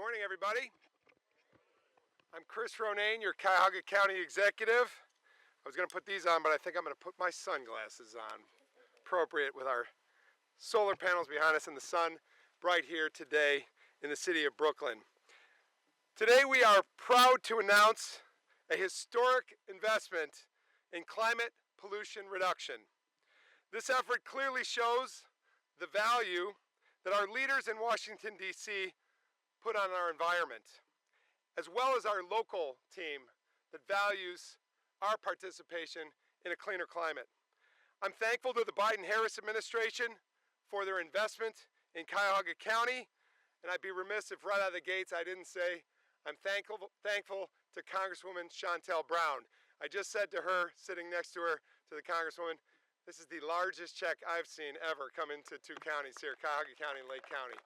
morning, everybody. I'm Chris Ronayne, your Cuyahoga County executive. I was going to put these on, but I think I'm going to put my sunglasses on. Appropriate with our solar panels behind us and the sun bright here today in the city of Brooklyn. Today we are proud to announce a historic investment in climate pollution reduction. This effort clearly shows the value that our leaders in Washington, D.C. put on our environment, as well as our local team that values our participation in a cleaner climate. I'm thankful to the Biden-Harris administration for their investment in Cuyahoga County, and I'd be remiss if right out of the gates I didn't say I'm thankful to Congresswoman Shontel Brown. I just said to her, sitting next to her, to the Congresswoman, this is the largest check I've seen ever come into two counties here, Cuyahoga County and Lake County.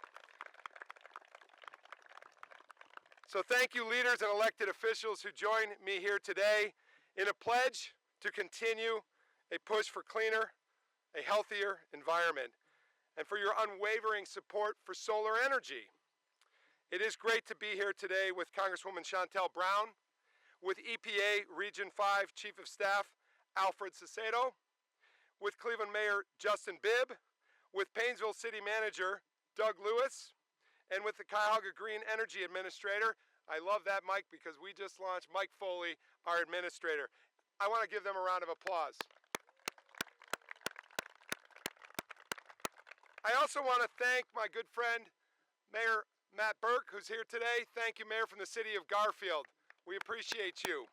So thank you, leaders and elected officials who join me here today in a pledge to continue a push for cleaner, a healthier environment, and for your unwavering support for solar energy. It is great to be here today with Congresswoman Shontel Brown, with EPA Region 5 Chief of Staff Alfred Cesedo, with Cleveland Mayor Justin Bibb, with Painesville City Manager Doug Lewis, and with the Cuyahoga Green Energy Administrator. I love that, Mike, because we just launched Mike Foley, our administrator. I want to give them a round of applause. I also want to thank my good friend, Mayor Matt Burke, who's here today. Thank you, Mayor, from the city of Garfield. We appreciate you.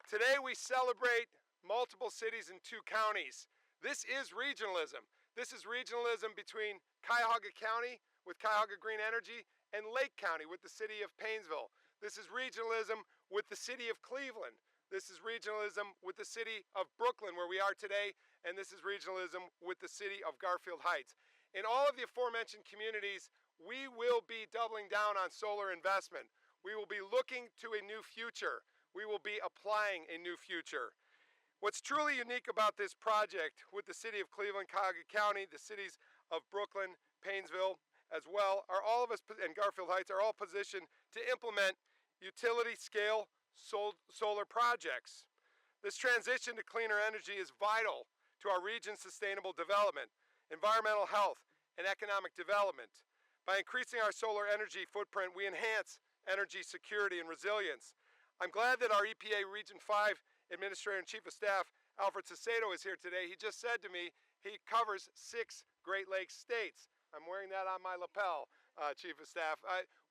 Today we celebrate multiple cities in two counties. This is regionalism. This is regionalism between Cuyahoga County with Cuyahoga Green Energy and Lake County with the City of Painesville. This is regionalism with the City of Cleveland. This is regionalism with the City of Brooklyn, where we are today, and this is regionalism with the City of Garfield Heights. In all of the aforementioned communities, we will be doubling down on solar investment. We will be looking to a new future. We will be applying a new future. What's truly unique about this project with the City of Cleveland, Cuyahoga County, the cities of Brooklyn, Painesville, as well, are all of us, and Garfield Heights, are all positioned to implement utility-scale solar projects. This transition to cleaner energy is vital to our region's sustainable development, environmental health, and economic development. By increasing our solar energy footprint, we enhance energy security and resilience. I'm glad that our EPA Region 5 Administrator and Chief of Staff, Alfred Cesedo, is here today. He just said to me he covers 6 Great Lakes states. I'm wearing that on my lapel, Chief of Staff.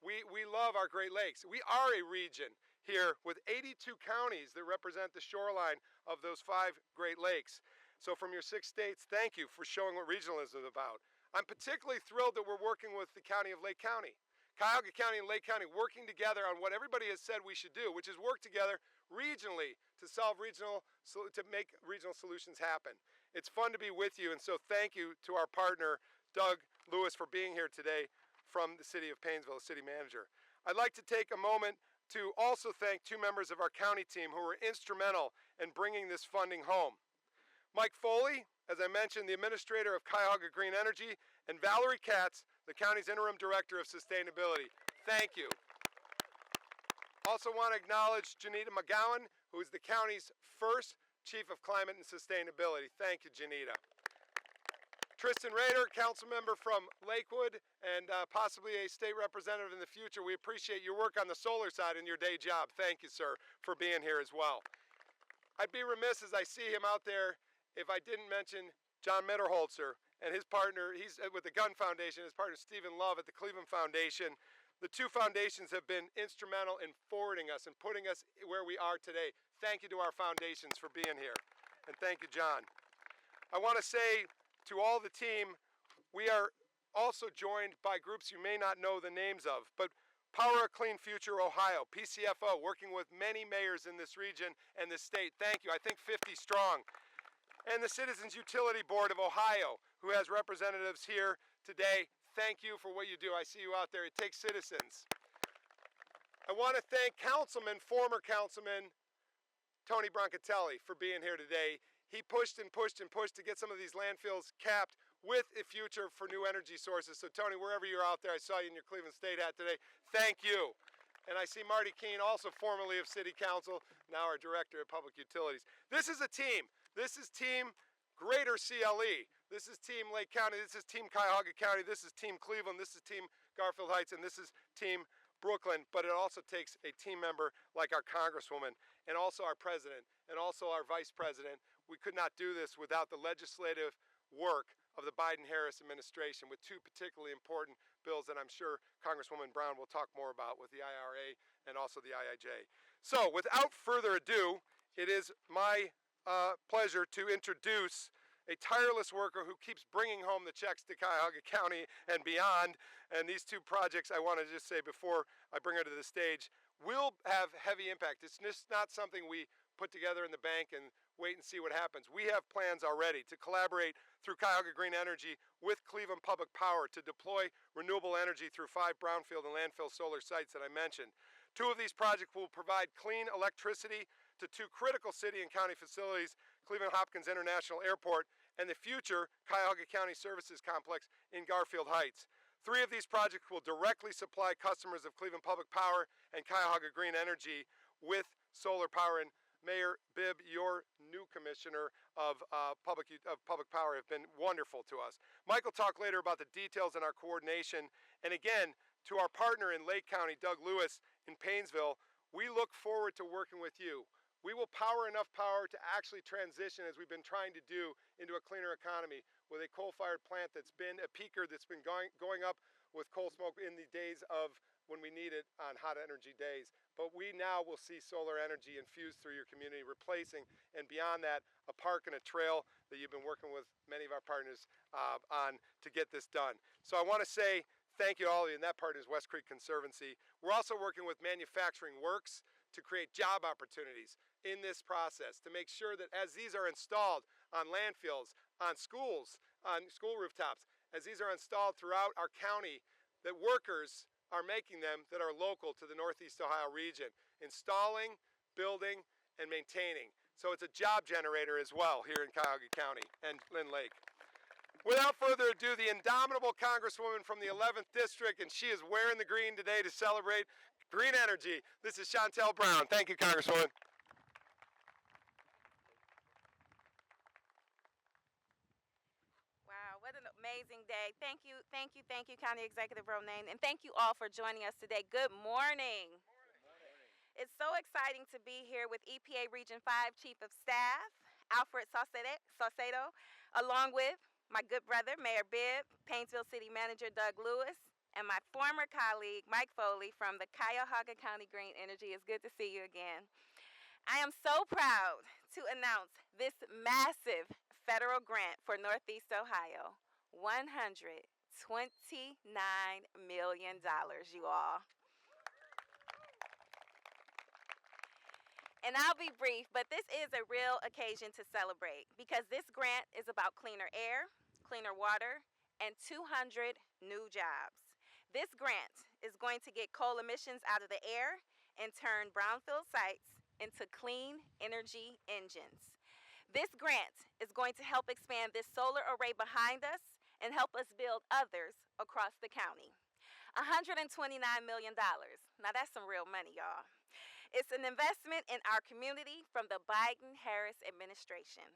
We love our Great Lakes. We are a region here with 82 counties that represent the shoreline of those 5 Great Lakes. So from your 6 states, thank you for showing what regionalism is about. I'm particularly thrilled that we're working with the County of Lake County. Cuyahoga County and Lake County working together on what everybody has said we should do, which is work together regionally to make regional solutions happen. It's fun to be with you, and so thank you to our partner, Doug Lewis, for being here today from the City of Painesville, the City Manager. I'd like to take a moment to also thank 2 members of our county team who were instrumental in bringing this funding home. Mike Foley, as I mentioned, the Administrator of Cuyahoga Green Energy, and Valerie Katz, the county's Interim Director of Sustainability. Thank you. Also want to acknowledge Janita McGowan, who is the county's first Chief of Climate and Sustainability. Thank you, Janita. Tristan Rader, council member from Lakewood and possibly a state representative in the future. We appreciate your work on the solar side in your day job. Thank you, sir, for being here as well. I'd be remiss as I see him out there if I didn't mention John Mitterholzer and his partner. He's with the Gun Foundation, his partner Stephen Love at the Cleveland Foundation. The 2 foundations have been instrumental in forwarding us and putting us where we are today. Thank you to our foundations for being here. And thank you, John. I want to say to all the team, we are also joined by groups you may not know the names of, but Power a Clean Future Ohio, PCFO, working with many mayors in this region and this state. Thank you. I think 50 strong. And the Citizens Utility Board of Ohio, who has representatives here today. Thank you for what you do. I see you out there. It takes citizens. I want to thank former Councilman Tony Brancatelli for being here today. He pushed and pushed and pushed to get some of these landfills capped. with a future for new energy sources. So Tony, wherever you're out there, I saw you in your Cleveland State hat today. Thank you. And I see Marty Keene, also formerly of City Council, now our Director of Public Utilities. This is a team. This is Team Greater CLE. This is Team Lake County. This is Team Cuyahoga County. This is Team Cleveland. This is Team Garfield Heights. And this is Team Brooklyn. But it also takes a team member like our Congresswoman and also our President and also our Vice President. We could not do this without the legislative work of the Biden-Harris administration with two particularly important bills that I'm sure Congresswoman Brown will talk more about with the IRA and also the IIJ. So without further ado, it is my pleasure to introduce a tireless worker who keeps bringing home the checks to Cuyahoga County and beyond. And these two projects, I want to just say before I bring her to the stage, will have heavy impact. It's just not something we put together in the bank and wait and see what happens. We have plans already to collaborate through Cuyahoga Green Energy with Cleveland Public Power to deploy renewable energy through 5 brownfield and landfill solar sites that I mentioned. 2 of these projects will provide clean electricity to 2 critical city and county facilities, Cleveland Hopkins International Airport and the future Cuyahoga County Services Complex in Garfield Heights. 3 of these projects will directly supply customers of Cleveland Public Power and Cuyahoga Green Energy with solar power. And Mayor Bibb, your new commissioner of public power, have been wonderful to us. Mike will talk later about the details and our coordination. And again, to our partner in Lake County, Doug Lewis in Painesville, we look forward to working with you. We will power enough power to actually transition, as we've been trying to do, into a cleaner economy with a coal-fired plant that's been a peaker that's been going up with coal smoke in the days of when we need it on hot energy days. But we now will see solar energy infused through your community, replacing, and beyond that, a park and a trail that you've been working with many of our partners on to get this done. So I want to say thank you to all of you, and that part is West Creek Conservancy. We're also working with Manufacturing Works to create job opportunities in this process, to make sure that as these are installed on landfills, on schools, on school rooftops, as these are installed throughout our county, that workers are making them that are local to the Northeast Ohio region, installing, building, and maintaining. So it's a job generator as well here in Cuyahoga County and Lynn Lake. Without further ado, the indomitable Congresswoman from the 11th District, and she is wearing the green today to celebrate green energy. This is Chantel Brown. Thank you, Congresswoman. What an amazing day. Thank you, County Executive Romaine, and thank you all for joining us today. Good morning. It's so exciting to be here with EPA Region 5 Chief of Staff, Alfred Saucedo, along with my good brother, Mayor Bibb, Painesville City Manager Doug Lewis, and my former colleague, Mike Foley from the Cuyahoga County Green Energy. It's good to see you again. I am so proud to announce this massive federal grant for Northeast Ohio, $129 million, you all. And I'll be brief, but this is a real occasion to celebrate because this grant is about cleaner air, cleaner water, and 200 new jobs. This grant is going to get coal emissions out of the air and turn brownfield sites into clean energy engines. This grant is going to help expand this solar array behind us and help us build others across the county. $129 million. Now that's some real money, y'all. It's an investment in our community from the Biden-Harris administration.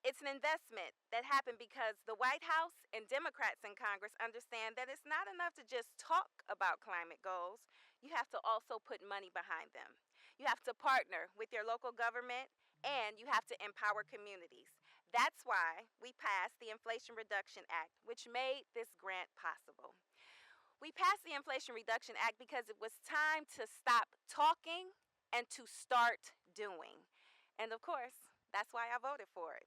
It's an investment that happened because the White House and Democrats in Congress understand that it's not enough to just talk about climate goals. You have to also put money behind them. You have to partner with your local government, and you have to empower communities. That's why we passed the Inflation Reduction Act, which made this grant possible. We passed the Inflation Reduction Act because it was time to stop talking and to start doing. And of course, that's why I voted for it.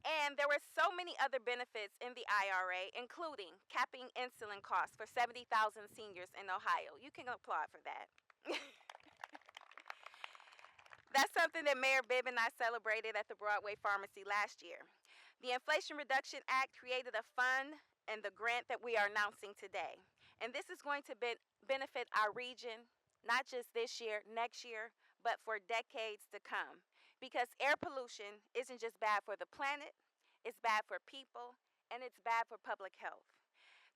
And there were so many other benefits in the IRA, including capping insulin costs for 70,000 seniors in Ohio. You can applaud for that. That's something that Mayor Bibb and I celebrated at the Broadway Pharmacy last year. The Inflation Reduction Act created a fund and the grant that we are announcing today. And this is going to benefit our region, not just this year, next year, but for decades to come. Because air pollution isn't just bad for the planet, it's bad for people, and it's bad for public health.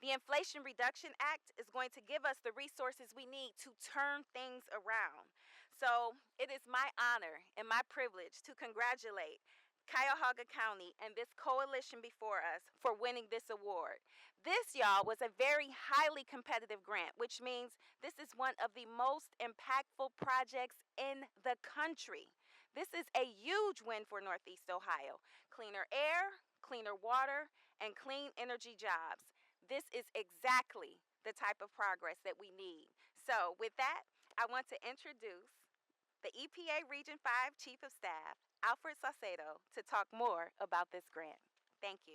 The Inflation Reduction Act is going to give us the resources we need to turn things around. So it is my honor and my privilege to congratulate Cuyahoga County and this coalition before us for winning this award. This, y'all, was a very highly competitive grant, which means this is one of the most impactful projects in the country. This is a huge win for Northeast Ohio. Cleaner air, cleaner water, and clean energy jobs. This is exactly the type of progress that we need. So, with that, I want to introduce the EPA Region 5 Chief of Staff, Alfred Saucedo, to talk more about this grant. Thank you.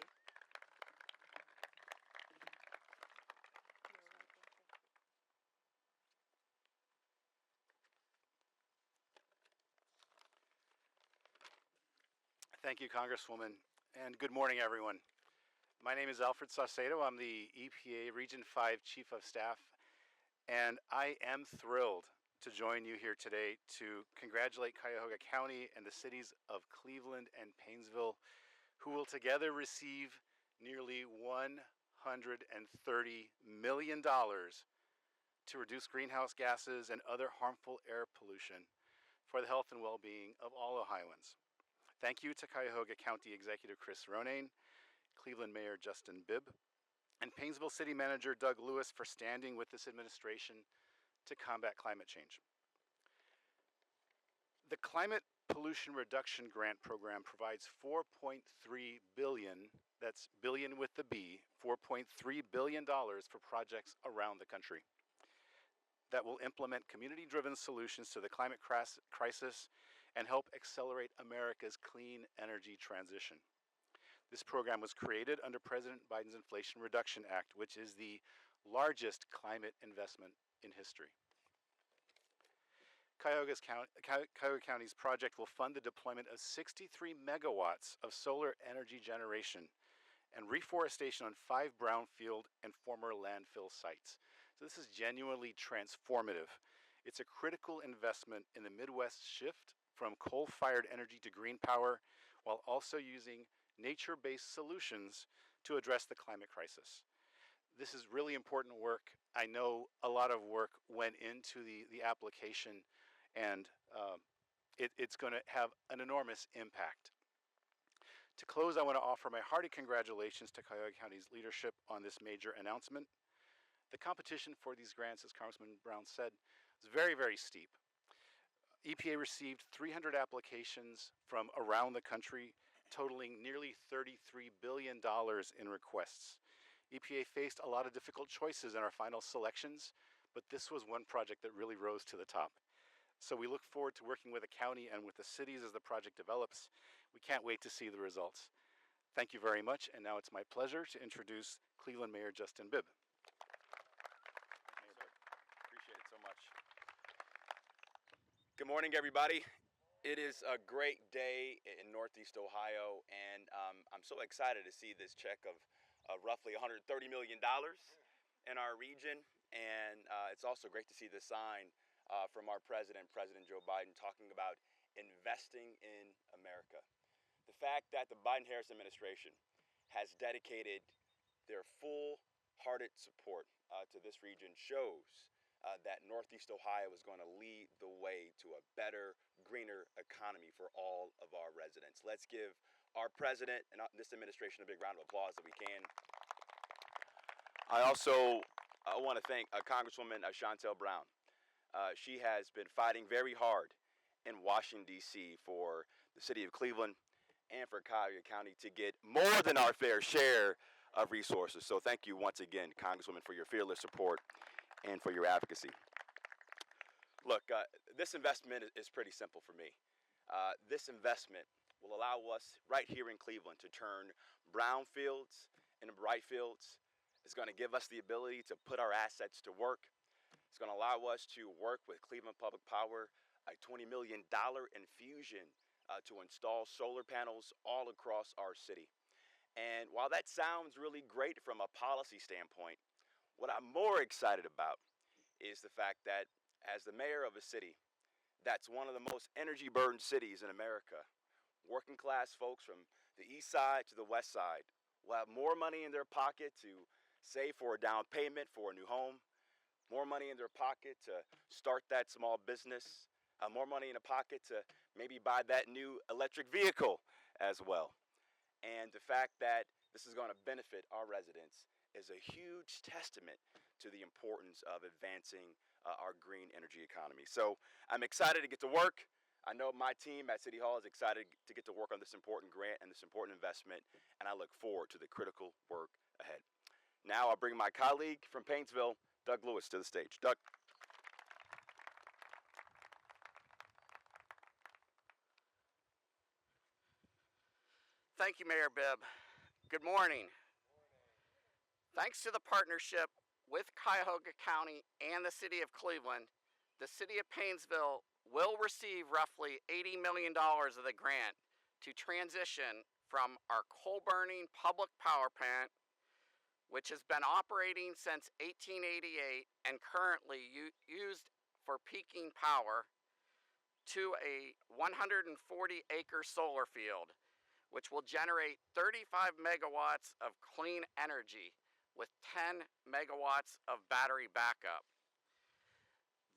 Thank you, Congresswoman, and good morning, everyone. My name is Alfred Saucedo. I'm the EPA Region 5 Chief of Staff, and I am thrilled to join you here today to congratulate Cuyahoga County and the cities of Cleveland and Painesville, who will together receive nearly $130 million to reduce greenhouse gases and other harmful air pollution for the health and well-being of all Ohioans. Thank you to Cuyahoga County Executive Chris Ronayne, Cleveland Mayor Justin Bibb, and Painesville City Manager Doug Lewis for standing with this administration to combat climate change. The Climate Pollution Reduction Grant Program provides $4.3 billion, that's billion with the B, $4.3 billion for projects around the country that will implement community-driven solutions to the climate crisis and help accelerate America's clean energy transition. This program was created under President Biden's Inflation Reduction Act, which is the largest climate investment in history. Cuyahoga County's project will fund the deployment of 63 megawatts of solar energy generation and reforestation on 5 brownfield and former landfill sites. So this is genuinely transformative. It's a critical investment in the Midwest shift from coal-fired energy to green power, while also using nature-based solutions to address the climate crisis. This is really important work. I know a lot of work went into the application, and it's going to have an enormous impact. To close, I want to offer my hearty congratulations to Cuyahoga County's leadership on this major announcement. The competition for these grants, as Congressman Brown said, is very, very steep. EPA received 300 applications from around the country, totaling nearly $33 billion in requests. EPA faced a lot of difficult choices in our final selections, but this was one project that really rose to the top. So we look forward to working with the county and with the cities as the project develops. We can't wait to see the results. Thank you very much, and now it's my pleasure to introduce Cleveland Mayor Justin Bibb. Appreciate it so much. Good morning, everybody. It is a great day in Northeast Ohio, and I'm so excited to see this check of roughly $130 million in our region. And it's also great to see the sign from our president, President Joe Biden, talking about investing in America. The fact that the Biden-Harris administration has dedicated their full-hearted support to this region shows that Northeast Ohio is going to lead the way to a better, greener economy for all of our residents. Let's give our president and this administration a big round of applause that we can. I also want to thank Congresswoman Chantel Brown. She has been fighting very hard in Washington, D.C. for the city of Cleveland and for Cuyahoga County to get more than our fair share of resources. So thank you once again, Congresswoman, for your fearless support and for your advocacy. Look, this investment is pretty simple for me. This investment will allow us right here in Cleveland to turn brownfields into bright fields. It's going to give us the ability to put our assets to work. It's going to allow us to work with Cleveland Public Power, a $20 million infusion to install solar panels all across our city. And while that sounds really great from a policy standpoint, what I'm more excited about is the fact that as the mayor of a city that's one of the most energy-burdened cities in America, working class folks from the east side to the west side will have more money in their pocket to save for a down payment for a new home, more money in their pocket to start that small business, more money in the pocket to maybe buy that new electric vehicle as well. And the fact that this is going to benefit our residents is a huge testament to the importance of advancing our green energy economy. So I'm excited to get to work. I know my team at City Hall is excited to get to work on this important grant and this important investment, and I look forward to the critical work ahead. Now I'll bring my colleague from Painesville, Doug Lewis, to the stage. Doug. Thank you, Mayor Bibb. Good morning. Thanks to the partnership with Cuyahoga County and the City of Cleveland, the City of Painesville will receive roughly $80 million of the grant to transition from our coal-burning public power plant, which has been operating since 1888 and currently used for peaking power, to a 140-acre solar field, which will generate 35 megawatts of clean energy with 10 megawatts of battery backup.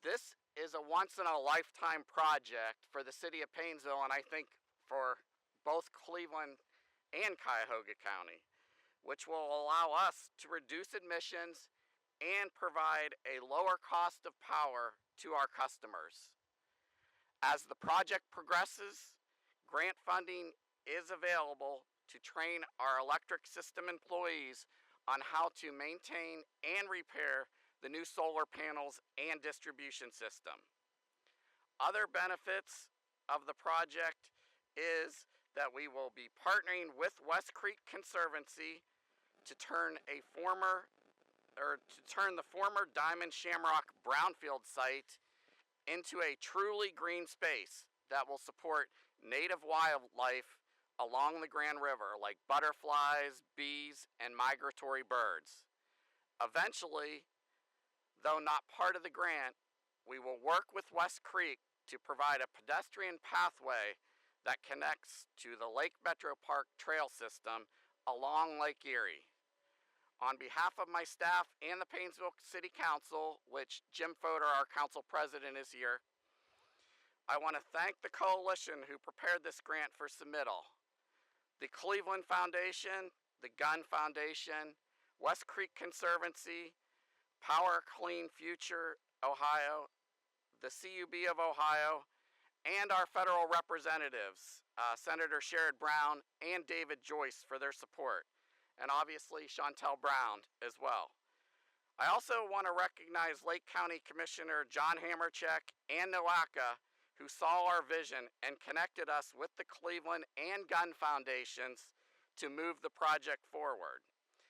This is a once-in-a-lifetime project for the City of Painesville, and I think for both Cleveland and Cuyahoga County, which will allow us to reduce emissions and provide a lower cost of power to our customers. As the project progresses, grant funding is available to train our electric system employees on how to maintain and repair the new solar panels and distribution system. Other benefits of the project is that we will be partnering with West Creek Conservancy to turn the former Diamond Shamrock brownfield site into a truly green space that will support native wildlife along the Grand River, like butterflies, bees, and migratory birds. Eventually, though not part of the grant, we will work with West Creek to provide a pedestrian pathway that connects to the Lake Metro Park trail system along Lake Erie. On behalf of my staff and the Painesville City Council, which Jim Fodor, our council president, is here, I want to thank the coalition who prepared this grant for submittal. The Cleveland Foundation, the Gunn Foundation, West Creek Conservancy, Power Clean Future Ohio, the CUB of Ohio, and our federal representatives, Senator Sherrod Brown and David Joyce, for their support, and obviously Chantel Brown as well. I also want to recognize Lake County Commissioner John Hamercheck and NOACA, who saw our vision and connected us with the Cleveland and Gunn Foundations to move the project forward.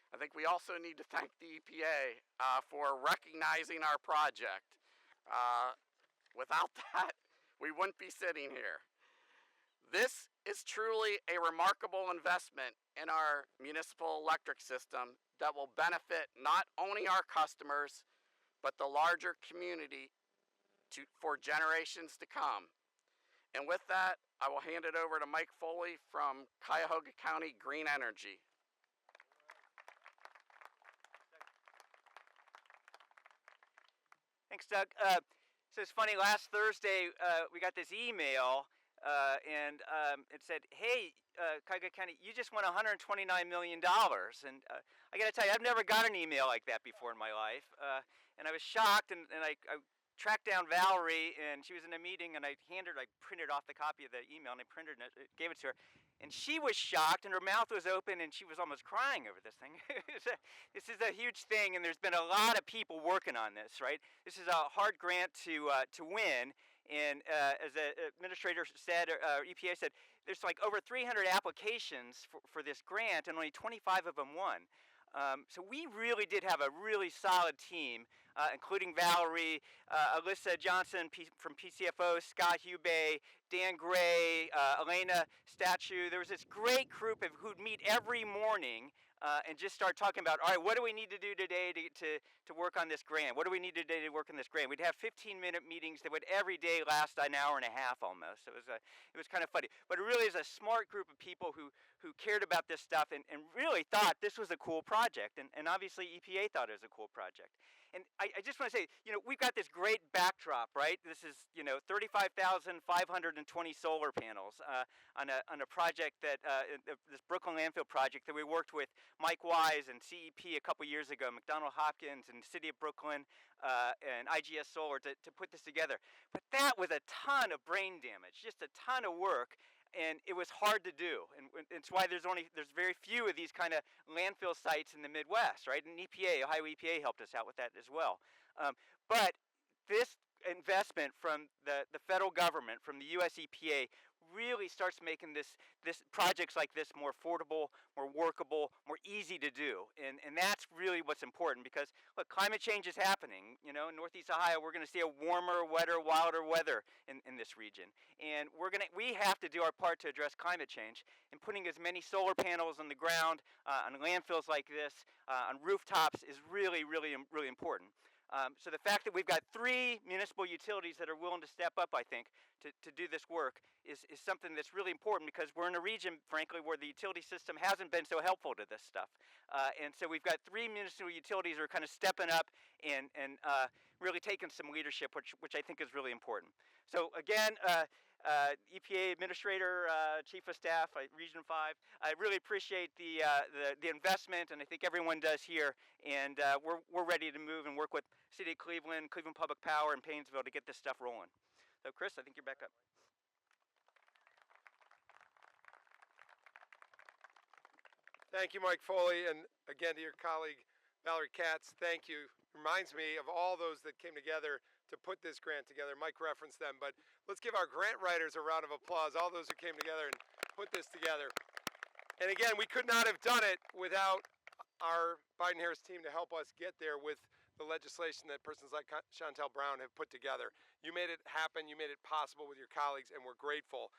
I think we also need to thank the EPA for recognizing our project. Without that, we wouldn't be sitting here. This is truly a remarkable investment in our municipal electric system that will benefit not only our customers, but the larger community for generations to come. And with that, I will hand it over to Mike Foley from Cuyahoga County Green Energy. Thanks, Doug. So it's funny, last Thursday we got this email and it said, hey, Cuyahoga County, you just won $129 million. And I got to tell you, I've never got an email like that before in my life. And I was shocked, and I tracked down Valerie, and she was in a meeting, and I printed off the copy of the email, and I printed it, gave it to her. And she was shocked, and her mouth was open, and she was almost crying over this thing. This is a huge thing, and there's been a lot of people working on this, right? This is a hard grant to win, and as the administrator said, EPA said, there's like over 300 applications for this grant, and only 25 of them won. So we really did have a really solid team, including Valerie, Alyssa Johnson from PCFO, Scott Hubey, Dan Gray, Elena Statue. There was this great group who'd meet every morning and just start talking about, all right, what do we need to do today to work on this grant? What do we need today to work on this grant? We'd have 15-minute meetings that would every day last an hour and a half almost. It was kind of funny. But it really is a smart group of people who cared about this stuff and really thought this was a cool project. And obviously EPA thought it was a cool project. And I just want to say, we've got this great backdrop, right? This is, 35,520 solar panels on a project that, this Brooklyn landfill project that we worked with Mike Wise and CEP a couple years ago, McDonald Hopkins and City of Brooklyn and IGS Solar to put this together. But that was a ton of brain damage, just a ton of work. And it was hard to do, and it's why there's very few of these kind of landfill sites in the Midwest, right? And Ohio EPA helped us out with that as well. But this investment from the federal government, from the U.S. EPA, really starts making this projects like this more affordable, more workable, more easy to do, and that's really what's important because look, climate change is happening. In Northeast Ohio, we're going to see a warmer, wetter, wilder weather in this region, and we have to do our part to address climate change. And putting as many solar panels on the ground on landfills like this, on rooftops, is really, really, really important. So the fact that we've got 3 municipal utilities that are willing to step up, I think, to do this work is something that's really important because we're in a region, frankly, where the utility system hasn't been so helpful to this stuff. And so we've got 3 municipal utilities that are kind of stepping up and really taking some leadership, which I think is really important. So again, EPA Administrator, Chief of Staff, Region 5. I really appreciate the investment, and I think everyone does here. And we're ready to move and work with City of Cleveland, Cleveland Public Power, and Painesville to get this stuff rolling. So, Chris, I think you're back up. Thank you, Mike Foley, and again to your colleague, Valerie Katz, thank you. Reminds me of all those that came together to put this grant together. Mike referenced them, but let's give our grant writers a round of applause, all those who came together and put this together. And again, we could not have done it without our Biden-Harris team to help us get there with the legislation that persons like Chantel Brown have put together. You made it happen. You made it possible with your colleagues, and we're grateful.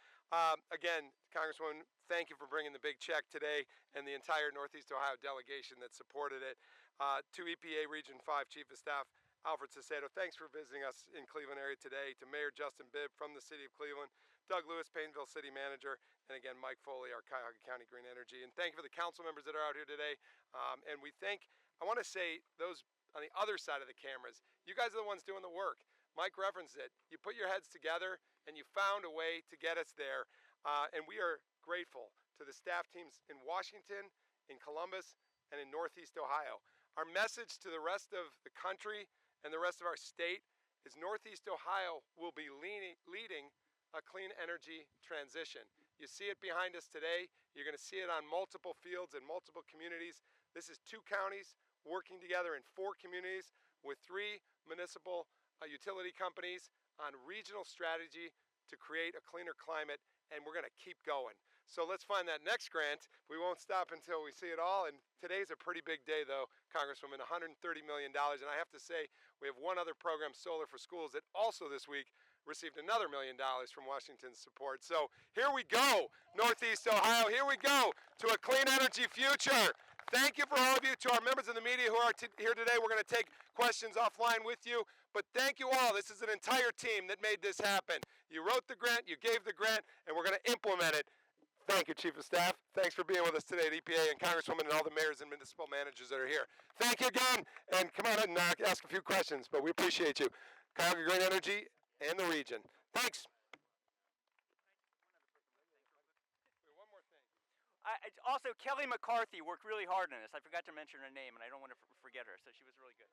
Again, Congresswoman, thank you for bringing the big check today and the entire Northeast Ohio delegation that supported it. To EPA Region 5 Chief of Staff, Alfred Sacedo, thanks for visiting us in Cleveland area today. To Mayor Justin Bibb from the City of Cleveland, Doug Lewis, Painesville City Manager, and again, Mike Foley, our Cuyahoga County Green Energy. And thank you for the council members that are out here today. And I want to say those on the other side of the cameras, you guys are the ones doing the work. Mike referenced it. You put your heads together and you found a way to get us there. And we are grateful to the staff teams in Washington, in Columbus, and in Northeast Ohio. Our message to the rest of the country and the rest of our state is Northeast Ohio will be leading a clean energy transition. You see it behind us today. You're going to see it on multiple fields in multiple communities. This is 2 counties working together in 4 communities with 3 municipal utility companies on regional strategy to create a cleaner climate, and we're going to keep going. So let's find that next grant. We won't stop until we see it all, and today's a pretty big day, though, Congresswoman, $130 million, and I have to say, we have one other program, Solar for Schools, that also this week received another $1 million from Washington's support. So here we go, Northeast Ohio, here we go to a clean energy future. Thank you for all of you. To our members of the media who are here today, we're going to take questions offline with you. But thank you all. This is an entire team that made this happen. You wrote the grant, you gave the grant, and we're going to implement it. Thank you, Chief of Staff. Thanks for being with us today at EPA and Congresswoman and all the mayors and municipal managers that are here. Thank you again. And come on and ask a few questions, but we appreciate you. Cuyahoga Green Energy and the region. Thanks. Also, Kelly McCarthy worked really hard on this. I forgot to mention her name, and I don't want to forget her, so she was really good.